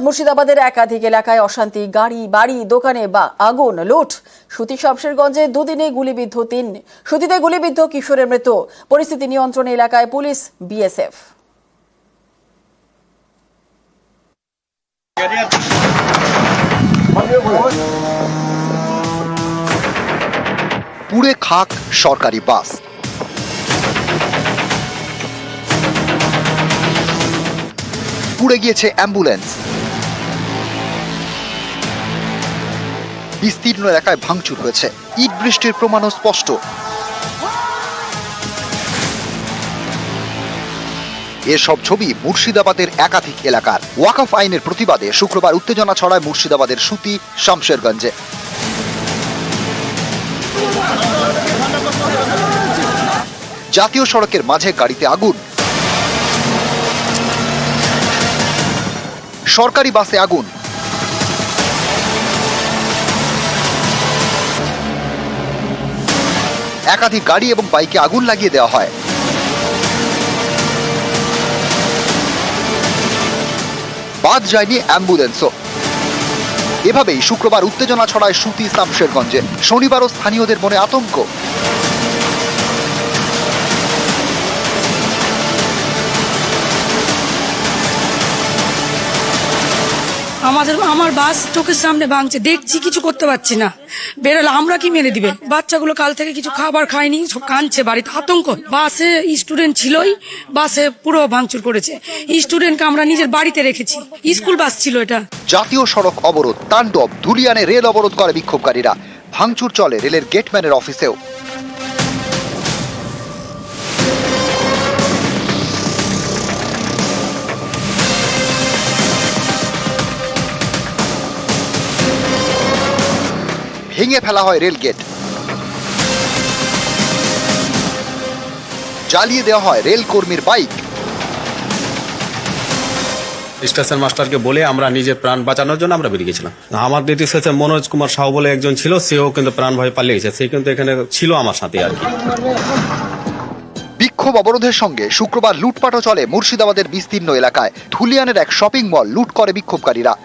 মুর্শিদাবাদের একাধিক এলাকায় অশান্তি, গাড়ি বাড়ি দোকানে বা আগুন, লুট। সুতি শামশেরগঞ্জে দুদিনে গুলিবিদ্ধ ৩, সুতিতে গুলিবিদ্ধ কিশোরের মৃত্যু। পরিস্থিতি নিয়ন্ত্রণে এলাকায় পুলিশ, বিএসএফ। পুড়ে খাক সরকারি বাস, পুড়ে গিয়েছে অ্যাম্বুলেন্স, বিস্তীর্ণ এলাকায় ভাঙচুর হয়েছে, ইট বৃষ্টির প্রমাণও স্পষ্ট। এসব ছবি মুর্শিদাবাদের একাধিক এলাকার। ওয়াকফ আইনের প্রতিবাদে শুক্রবার উত্তেজনা ছড়ায় মুর্শিদাবাদের সুতি শামশেরগঞ্জে। জাতীয় সড়কের মাঝে গাড়িতে আগুন, সরকারি বাসে আগুন, একাধিক গাড়ি এবং বাইকে আগুন লাগিয়ে দেওয়া হয়। বাদ যায়নি অ্যাম্বুলেন্সও। এভাবেই শুক্রবার উত্তেজনা ছড়ায় সুতি শামশেরগঞ্জে। শনিবারও স্থানীয়দের মনে আতঙ্ক। আমার বাস চোখের সামনে ভাঙছে, দেখছি, কিছু করতে পারছি না। বেরোলে আমরা কি মেরে দিবে? বাচ্চাগুলো কাল থেকে কিছু খাবার খায়নি, সব কাঁদছে, বাড়িতে আতঙ্ক। বাসে স্টুডেন্ট ছিলই, বাসে পুরো ভাঙচুর করেছে। স্টুডেন্টকে আমরা নিজের বাড়িতে রেখেছি, স্কুল বাস ছিল এটা। জাতীয় সড়ক অবরোধ, তাণ্ডব। ধুলিয়ানে রেল অবরোধ করে বিক্ষোভকারীরা। ভাঙচুর চলে রেলের গেটম্যানের অফিসেও। ভেঙে ফেলা হয় রেল গেট, জ্বালিয়ে দেওয়া হয় রেল কর্মীর বাইক। স্টেশন মাস্টারকে বলে আমরা নিজের প্রাণ বাঁচানোর জন্য আমরা বেরিয়ে গেছিলাম। আমার দিদি শেষে মনোজ কুমার সাহু বলে একজন ছিল, সেও কিন্তু প্রাণ ভয় পালিয়ে গেছে। সে কিন্তু এখানে ছিল আমার সাথে আর কি। বিক্ষোভ অবরোধের সঙ্গে শুক্রবার লুটপাটও চলে মুর্শিদাবাদের বিস্তীর্ণ এলাকায়। ধুলিয়ানের এক শপিং মল লুট করে বিক্ষোভকারীরা।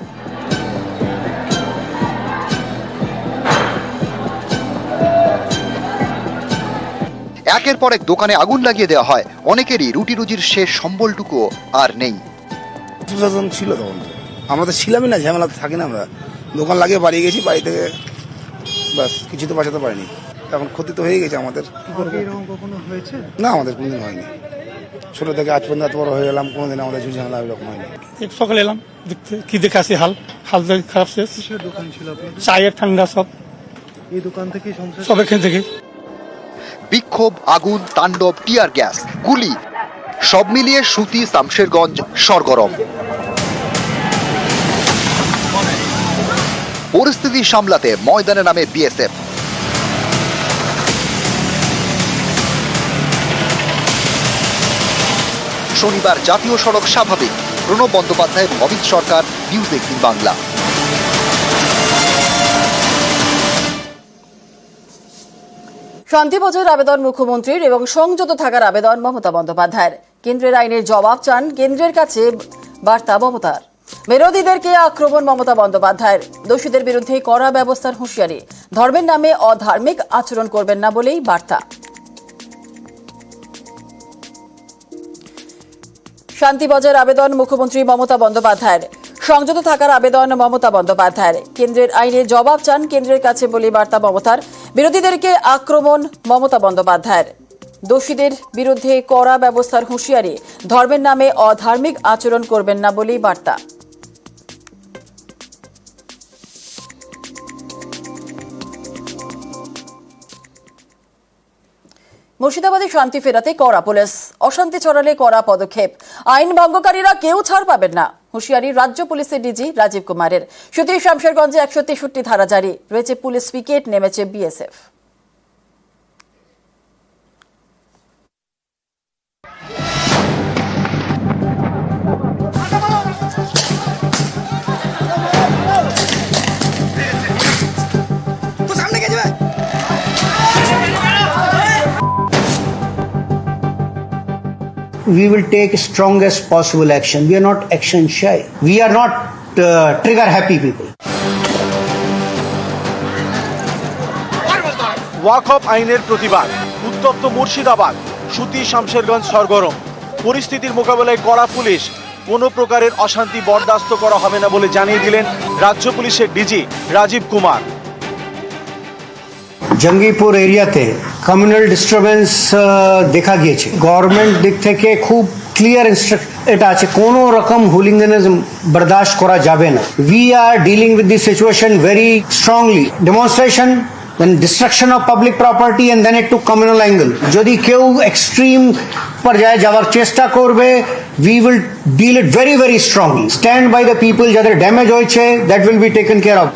একের পর এক দোকানে আগুন লাগিয়ে দেওয়া হয়। অনেকেরই রুটি রুজির শেষ সম্বলটুকুও আর নেই। ছিল তখন আমরা তো ছিলামই না, ঝামেলা থাকি না। আমরা দোকান লাগিয়ে বাড়ি গেছি, বাড়ি থেকে বাস কিছু তো বাঁচাতে পারিনি। এখন ক্ষতি তো হয়ে গেছে আমাদের। কখনো হয়েছে না, আমাদের কোনোদিন হয়নি। ছোট থেকে আজ পর্যন্ত বড় হয়ে গেলাম, কোনোদিন আমাদের ঝামেলা এরকম হয়নি। সকালে এলাম দেখতে, কি দেখে আসি হাল খারাপ শেষ। কিসের দোকান ছিল আপনার? চায়ের ঠান্ডা সব। এই দোকান থেকেই সংসার? সব এখান থেকে। বিক্ষোভ, আগুন, তাণ্ডব, টিয়ার গ্যাস, গুলি, সব মিলিয়ে সুতি শামশেরগঞ্জ সরগরম। পরিস্থিতি সামলাতে ময়দানে নামে বিএসএফ। শনিবার জাতীয় সড়ক স্বাভাবিক। প্রণব বন্দ্যোপাধ্যায়, অমিত সরকার, নিউজ 18 বাংলা। শান্তি বজায়ের আবেদন মুখ্যমন্ত্রীর এবং সংযত থাকার আবেদন মমতা বন্দ্যোপাধ্যায়ের। কেন্দ্রের আইনের জবাব চান, কেন্দ্রের কাছে বার্তা মমতার। বিরোধীদেরকে আক্রমণ মমতা বন্দ্যোপাধ্যায়ের। দোষীদের বিরুদ্ধে কড়া ব্যবস্থার হুঁশিয়ারি। ধর্মের নামে অধার্মিক আচরণ করবেন না বলেই বার্তা। শান্তি বজায়ের আবেদন মুখ্যমন্ত্রী মমতা বন্দ্যোপাধ্যায়ের। সংযত থাকার আবেদন মমতা বন্দ্যোপাধ্যায়ের। কেন্দ্রের আইনের জবাব চান, কেন্দ্রের কাছে বলে বার্তা মমতার। বিরোধীদেরকে আক্রমণ মমতা বন্দ্যোপাধ্যায়ের। দোষীদের বিরুদ্ধে কড়া ব্যবস্থার হুঁশিয়ারি। ধর্মের নামে অধার্মিক আচরণ করবেন না বলেই বার্তা। মুর্শিদাবাদে শান্তি ফেরাতে কড়া পুলিশ। অশান্তি ছড়ালে কড়া পদক্ষেপ। আইন ভঙ্গকারীরা কেউ ছাড় পাবেন না, হুঁশিয়ারি রাজ্য পুলিশের ডিজি রাজীব কুমারের। সুতি শামশেরগঞ্জে 163 ধারা জারি রয়েছে, পুলিশ পিকেট নেমেছে BSF. We will take strongest possible action. We are not action shy. We are not trigger happy people. ওয়াকফ আইনের প্রতিবাদ, উত্তপ্ত মুর্শিদাবাদ, সুতি শামশেরগঞ্জ সরগরম। পরিস্থিতির মোকাবেলায় কড়া পুলিশ, কোনো প্রকারের অশান্তি বরদাস্ত করা হবে না বলে জানিয়ে দিলেন রাজ্য পুলিশের ডিজি রাজীব কুমার। জঙ্গিপুর এরিয়াতে কমিউনাল ডিস্টারবেন্স দেখা গিয়েছে। গভর্নমেন্ট দিক থেকে খুব ক্লিয়ার এটা আছে, কোনো রকম হুলিগানিজম বরদাস্ত করা যাবে না। We are dealing with this situation very strongly. Demonstration, then destruction of public property and then it to communal angle. যদি কেউ এক্সট্রিম পর্যায়ে যাওয়ার চেষ্টা করবে, we will deal it very very strongly. Stand by the people, যাদের damage হয়েছে, that will be taken care of.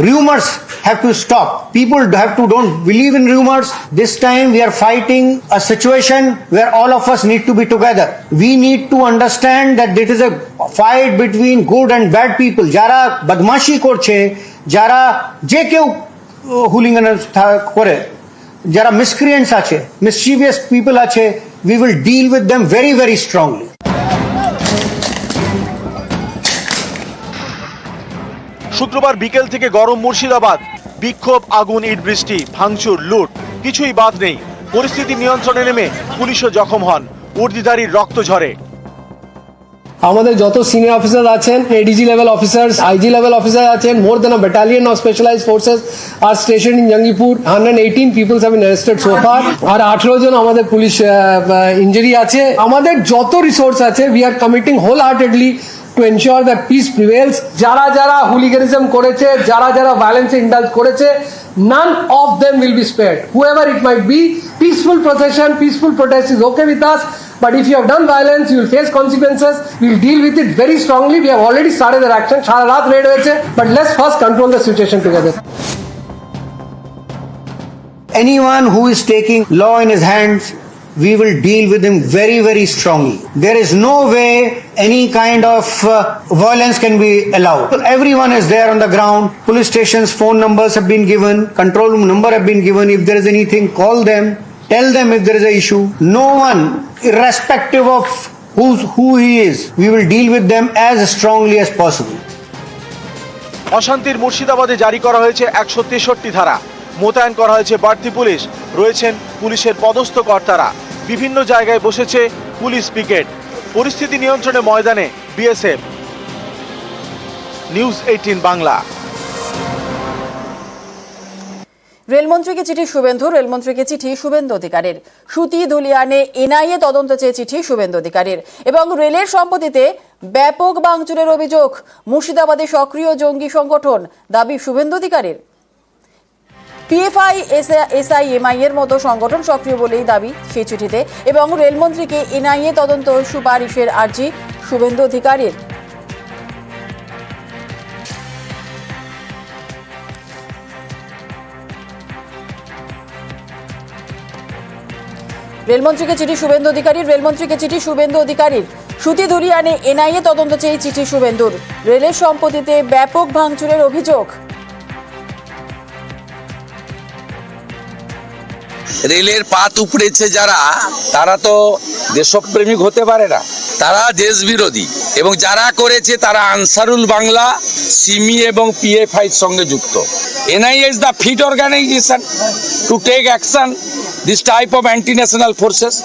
Rumors have to stop. People have to don't believe in rumors. This time we are fighting a situation where all of us need to be together. We need to understand that it is a fight between good and bad people. যারা বদমাশি করছে, যারা যে কেউ hooligan করে, যারা miscreants আছে, মিসchievous people আছে, we will deal with them very very strongly. শুক্রবার বিকেল থেকে গরম মুর্শিদাবাদ, বিক্ষোভ, আগুন, ইট বৃষ্টি, ভাঙচুর, লুট, কিছুই বাদ নেই। পরিস্থিতি নিয়ন্ত্রণে নেমে পুলিশও জখম হন, উর্দিধারীর রক্ত ঝরে। আমাদের যত সিনিয়র অফিসার আছেন, ADG level officers, IG level officer আছেন, more than a battalion of specialized forces আর station in Jangipur. 118 peoples have been arrested so far, আর 18 জন আমাদের পুলিশ ইনজুরি আছে। আমাদের যত রিসোর্স আছে, we are committing whole to ensure that peace prevails. যারা যারা হুলিগানিজম করেছে, যারা যারা ভায়োলেন্সে ইন্ডালজ করেছে, none of them will be spared. Whoever it might be, peaceful procession, peaceful protest is okay with us. But if you have done violence, you will face consequences. We will deal with it very strongly. We have already started their action. সারা রাত red হয়েছে, but let's first control the situation together. Anyone who is taking law in his hands, we will deal with him very very strongly. There is no way any kind of violence can be allowed. Everyone is there on the ground. Police stations phone numbers have been given, control room number have been given. If there is anything, call them, tell them if there is an issue. No one, irrespective of who he is, we will deal with them as strongly as possible. অশান্তির মুর্শিদাবাদে জারি করা হয়েছে 163 ধারা, মোতায়েন করা হয়েছে বাড়তি পুলিশ, রয়েছেন পুলিশের পদস্থ কর্তারা, বিভিন্ন জায়গায় বসেছে পুলিশ পিকেট। পরিস্থিতি নিয়ন্ত্রণে ময়দানে বিএসএফ। নিউজ 18 বাংলা। রেলমন্ত্রীকে চিঠি শুভেন্দু, রেলমন্ত্রীকে চিঠি শুভেন্দু অধিকারীর। সুতি ধুলিয়ানে এনআইএ তদন্ত চেয়ে চিঠি শুভেন্দু অধিকারীর। এবং রেলের সম্পত্তিতে ব্যাপক ভাঙচুরের অভিযোগ, মুর্শিদাবাদে সক্রিয় জঙ্গি সংগঠন, দাবি শুভেন্দু অধিকারীর। পিএফআই, এসআইএমআই এর মতো সংগঠন সক্রিয় বলেই দাবি সেই চিঠিতে। এবং রেলমন্ত্রীকে এনআইএ তদন্ত সুপারিশের আর্জি শুভেন্দু অধিকারীর। রেলমন্ত্রীকে চিঠি শুভেন্দু অধিকারীর, রেলমন্ত্রীকে চিঠি শুভেন্দু অধিকারীর। সুতি ধুলিয়ানে এনআইএ তদন্ত চেয়ে চিঠি শুভেন্দুর। রেলের সম্পত্তিতে ব্যাপক ভাঙচুরের অভিযোগ। রেলের পাত উপড়েছে যারা, তারা তো দেশপ্রেমিক হতে পারে না, তারা দেশ বিরোধী। এবং যারা করেছে তারা আনসারুল বাংলা, সিমি এবং পিএফআই এর সঙ্গে যুক্ত। NIA is the fit organisation to take action this type of anti national forces.